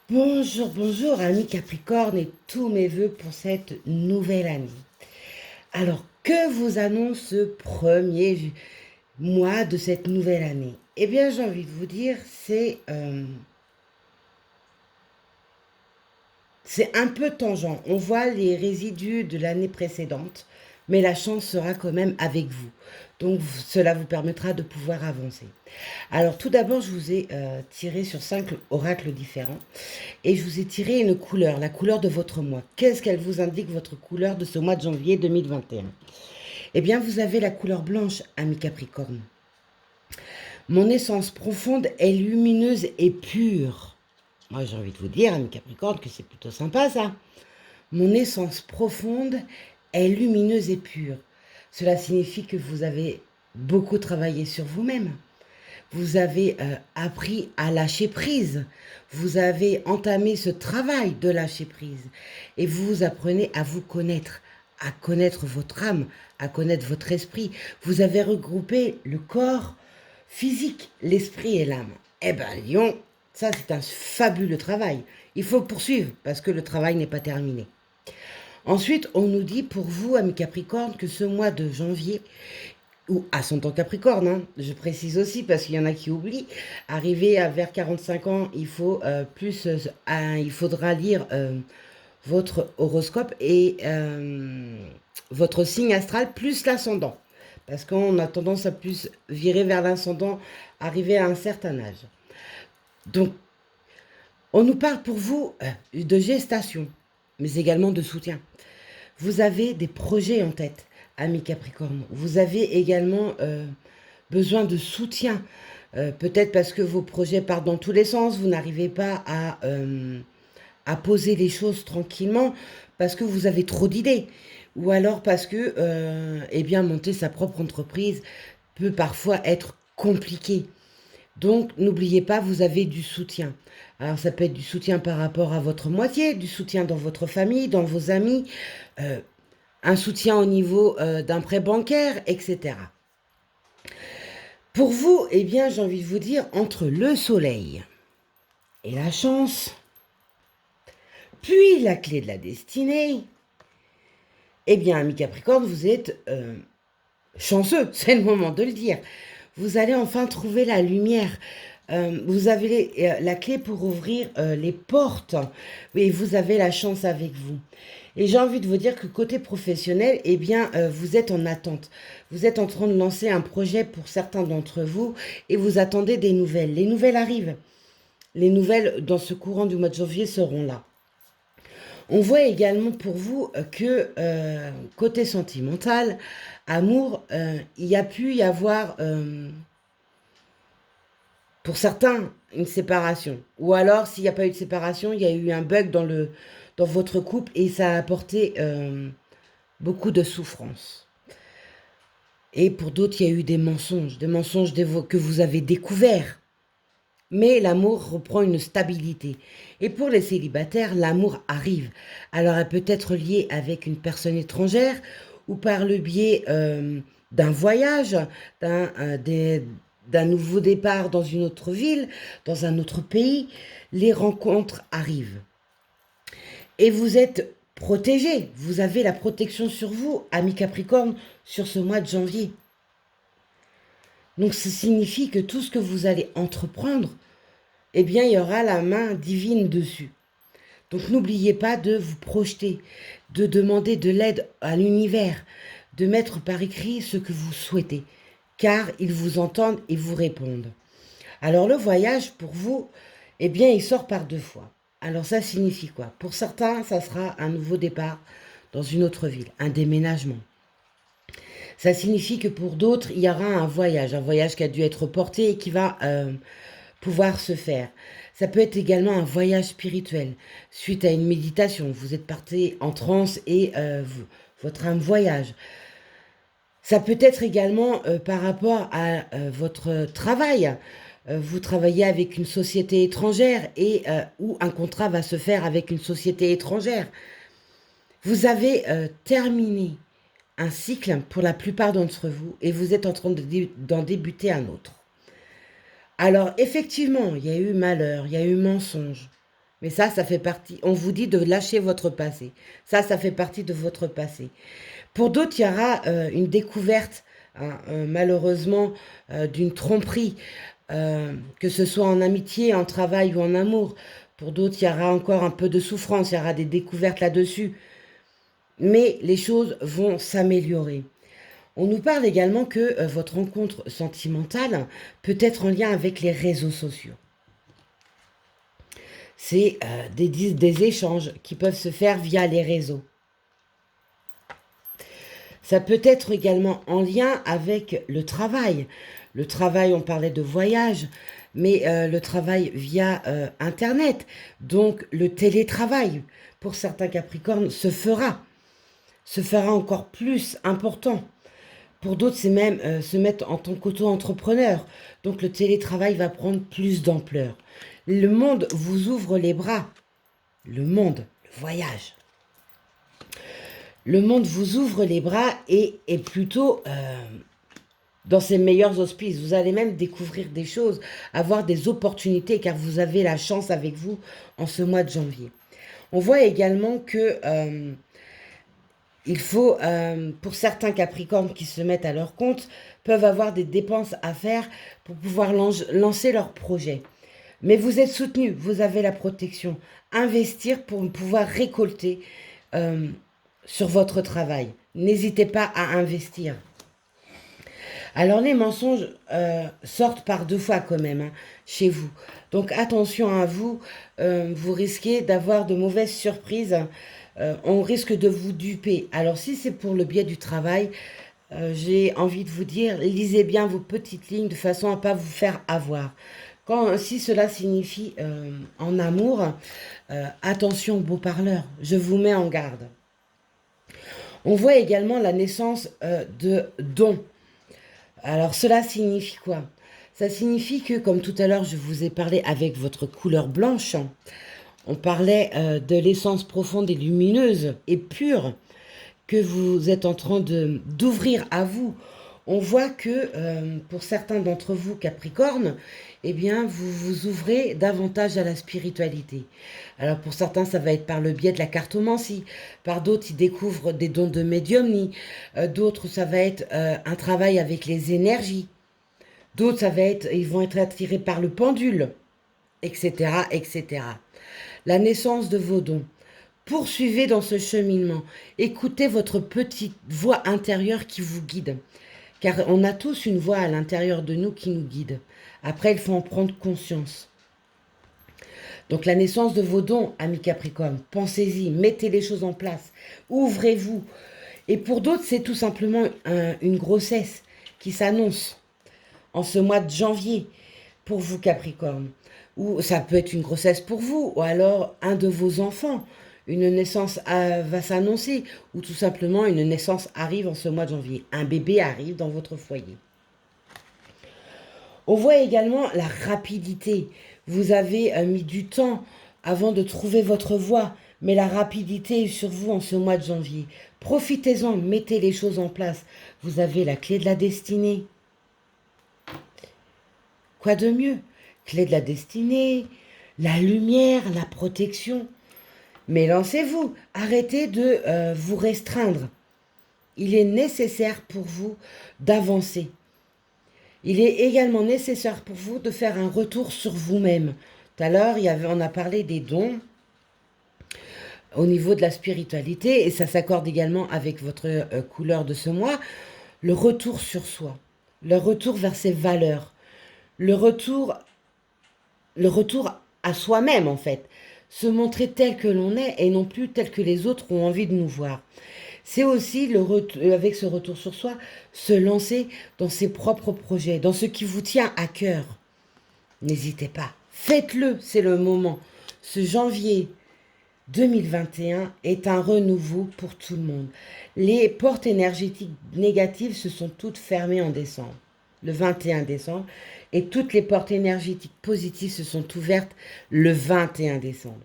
Bonjour, bonjour, amis Capricorne et tous mes voeux pour cette nouvelle année. Alors, que vous annonce ce premier mois de cette nouvelle année? Eh bien, j'ai envie de vous dire, c'est un peu tangent. On voit les résidus de l'année précédente, mais la chance sera quand même avec vous. Donc, cela vous permettra de pouvoir avancer. Alors, tout d'abord, je vous ai tiré sur 5 oracles différents et je vous ai tiré une couleur, la couleur de votre mois. Qu'est-ce qu'elle vous indique, votre couleur de ce mois de janvier 2021? Eh bien, vous avez la couleur blanche, ami Capricorne. Mon essence profonde est lumineuse et pure. Moi, j'ai envie de vous dire, ami Capricorne, que c'est plutôt sympa ça. Mon essence profonde est lumineuse et pure. Cela signifie que vous avez beaucoup travaillé sur vous-même. Vous avez appris à lâcher prise. Vous avez entamé ce travail de lâcher prise. Et vous apprenez à vous connaître, à connaître votre âme, à connaître votre esprit. Vous avez regroupé le corps physique, l'esprit et l'âme. Eh bien, Lion, ça c'est un fabuleux travail. Il faut poursuivre parce que le travail n'est pas terminé. Ensuite, on nous dit pour vous, amis Capricorne, que ce mois de janvier, ou ascendant Capricorne, hein, je précise aussi parce qu'il y en a qui oublient, arrivé à vers 45 ans, il faudra lire votre horoscope et votre signe astral plus l'ascendant. Parce qu'on a tendance à plus virer vers l'ascendant arrivé à un certain âge. Donc, on nous parle pour vous de gestation, mais également de soutien. Vous avez des projets en tête, amis Capricorne. Vous avez également besoin de soutien. Peut-être parce que vos projets partent dans tous les sens, vous n'arrivez pas à poser les choses tranquillement parce que vous avez trop d'idées. Ou alors parce que eh bien, monter sa propre entreprise peut parfois être compliqué. Donc, n'oubliez pas, vous avez du soutien. Alors, ça peut être du soutien par rapport à votre moitié, du soutien dans votre famille, dans vos amis, euh, un soutien au niveau d'un prêt bancaire, etc. Pour vous, eh bien, j'ai envie de vous dire, entre le soleil et la chance, puis la clé de la destinée, eh bien, ami Capricorne, vous êtes chanceux, c'est le moment de le dire. Vous allez enfin trouver la lumière. Vous avez la clé pour ouvrir les portes. Oui, vous avez la chance avec vous. Et j'ai envie de vous dire que côté professionnel, eh bien, vous êtes en attente. Vous êtes en train de lancer un projet pour certains d'entre vous et vous attendez des nouvelles. Les nouvelles arrivent. Les nouvelles dans ce courant du mois de janvier seront là. On voit également pour vous que côté sentimental, amour, il y a pu y avoir pour certains une séparation. Ou alors, s'il n'y a pas eu de séparation, il y a eu un bug dans votre couple et ça a apporté beaucoup de souffrance. Et pour d'autres, il y a eu des mensonges que vous avez découverts. Mais l'amour reprend une stabilité. Et pour les célibataires, l'amour arrive. Alors, elle peut être liée avec une personne étrangère ou par le biais d'un voyage, d'un d'un nouveau départ dans une autre ville, dans un autre pays. Les rencontres arrivent. Et vous êtes protégé. Vous avez la protection sur vous, ami Capricorne, sur ce mois de janvier. Donc, ça signifie que tout ce que vous allez entreprendre, eh bien, il y aura la main divine dessus. Donc, n'oubliez pas de vous projeter, de demander de l'aide à l'univers, de mettre par écrit ce que vous souhaitez, car ils vous entendent et vous répondent. Alors, le voyage, pour vous, eh bien, il sort par 2 fois. Alors, ça signifie quoi? Pour certains, ça sera un nouveau départ dans une autre ville, un déménagement. Ça signifie que pour d'autres, il y aura un voyage qui a dû être porté et qui va pouvoir se faire. Ça peut être également un voyage spirituel, suite à une méditation. Vous êtes parti en transe et votre âme voyage. Ça peut être également par rapport à votre travail. Vous travaillez avec une société étrangère et où un contrat va se faire avec une société étrangère. Vous avez terminé un cycle pour la plupart d'entre vous et vous êtes en train d'en débuter un autre. Alors, effectivement, il y a eu malheur, il y a eu mensonge. Mais ça fait partie, on vous dit de lâcher votre passé. Ça fait partie de votre passé. Pour d'autres, il y aura une découverte, hein, malheureusement, d'une tromperie, que ce soit en amitié, en travail ou en amour. Pour d'autres, il y aura encore un peu de souffrance, il y aura des découvertes là-dessus. Mais les choses vont s'améliorer. On nous parle également que votre rencontre sentimentale peut être en lien avec les réseaux sociaux. C'est des échanges qui peuvent se faire via les réseaux. Ça peut être également en lien avec le travail. Le travail, on parlait de voyage, mais le travail via Internet. Donc le télétravail, pour certains Capricornes, se fera encore plus important. Pour d'autres, c'est même se mettre en tant qu'auto-entrepreneur. Donc le télétravail va prendre plus d'ampleur. Le monde vous ouvre les bras. Le monde, le voyage. Le monde vous ouvre les bras et est plutôt dans ses meilleurs auspices. Vous allez même découvrir des choses, avoir des opportunités, car vous avez la chance avec vous en ce mois de janvier. On voit également que il faut, pour certains Capricornes qui se mettent à leur compte, peuvent avoir des dépenses à faire pour pouvoir lancer leur projet. Mais vous êtes soutenu, vous avez la protection. Investir pour pouvoir récolter sur votre travail. N'hésitez pas à investir. Alors les mensonges sortent par deux fois quand même, hein, chez vous. Donc attention à vous, vous risquez d'avoir de mauvaises surprises. On risque de vous duper. Alors si c'est pour le biais du travail, j'ai envie de vous dire, lisez bien vos petites lignes de façon à ne pas vous faire avoir. Si cela signifie en amour, attention beau parleur, je vous mets en garde. On voit également la naissance de dons. Alors cela signifie quoi? Ça signifie que, comme tout à l'heure je vous ai parlé avec votre couleur blanche, on parlait de l'essence profonde et lumineuse et pure que vous êtes en train d'ouvrir à vous. On voit que pour certains d'entre vous, Capricorne, eh bien, vous vous ouvrez davantage à la spiritualité. Alors pour certains, ça va être par le biais de la cartomancie. Par d'autres, ils découvrent des dons de médiumnie. D'autres, ça va être un travail avec les énergies. D'autres, ils vont être attirés par le pendule, etc., etc. La naissance de vos dons. Poursuivez dans ce cheminement. Écoutez votre petite voix intérieure qui vous guide. Car on a tous une voix à l'intérieur de nous qui nous guide. Après, il faut en prendre conscience. Donc la naissance de vos dons, amis Capricorne, pensez-y, mettez les choses en place, ouvrez-vous. Et pour d'autres, c'est tout simplement une grossesse qui s'annonce en ce mois de janvier pour vous Capricorne. Ou ça peut être une grossesse pour vous, ou alors un de vos enfants. Une naissance va s'annoncer, ou tout simplement une naissance arrive en ce mois de janvier. Un bébé arrive dans votre foyer. On voit également la rapidité. Vous avez mis du temps avant de trouver votre voie, mais la rapidité est sur vous en ce mois de janvier. Profitez-en, mettez les choses en place. Vous avez la clé de la destinée. Quoi de mieux? Clé de la destinée, la lumière, la protection. Mais lancez-vous, arrêtez de vous restreindre. Il est nécessaire pour vous d'avancer. Il est également nécessaire pour vous de faire un retour sur vous-même. Tout à l'heure, on a parlé des dons au niveau de la spiritualité, et ça s'accorde également avec votre couleur de ce mois, le retour sur soi, le retour vers ses valeurs, le retour à soi-même en fait, se montrer tel que l'on est et non plus tel que les autres ont envie de nous voir. C'est aussi, avec ce retour sur soi, se lancer dans ses propres projets, dans ce qui vous tient à cœur. N'hésitez pas, faites-le, c'est le moment. Ce janvier 2021 est un renouveau pour tout le monde. Les portes énergétiques négatives se sont toutes fermées en décembre, le 21 décembre, et toutes les portes énergétiques positives se sont ouvertes le 21 décembre.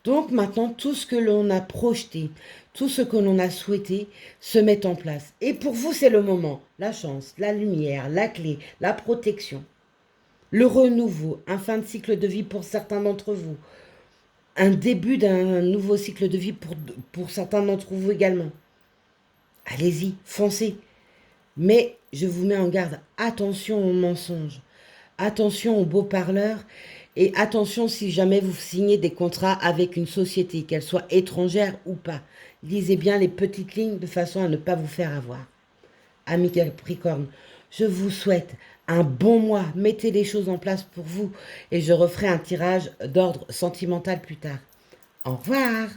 Donc maintenant, tout ce que l'on a projeté, tout ce que l'on a souhaité se met en place. Et pour vous, c'est le moment. La chance, la lumière, la clé, la protection, le renouveau, un fin de cycle de vie pour certains d'entre vous. un début d'un nouveau cycle de vie pour certains d'entre vous également. Allez-y, foncez. Mais je vous mets en garde, attention aux mensonges, attention aux beaux parleurs et attention si jamais vous signez des contrats avec une société, qu'elle soit étrangère ou pas. Lisez bien les petites lignes de façon à ne pas vous faire avoir. Amis Capricorne, je vous souhaite un bon mois. Mettez les choses en place pour vous et je referai un tirage d'ordre sentimental plus tard. Au revoir.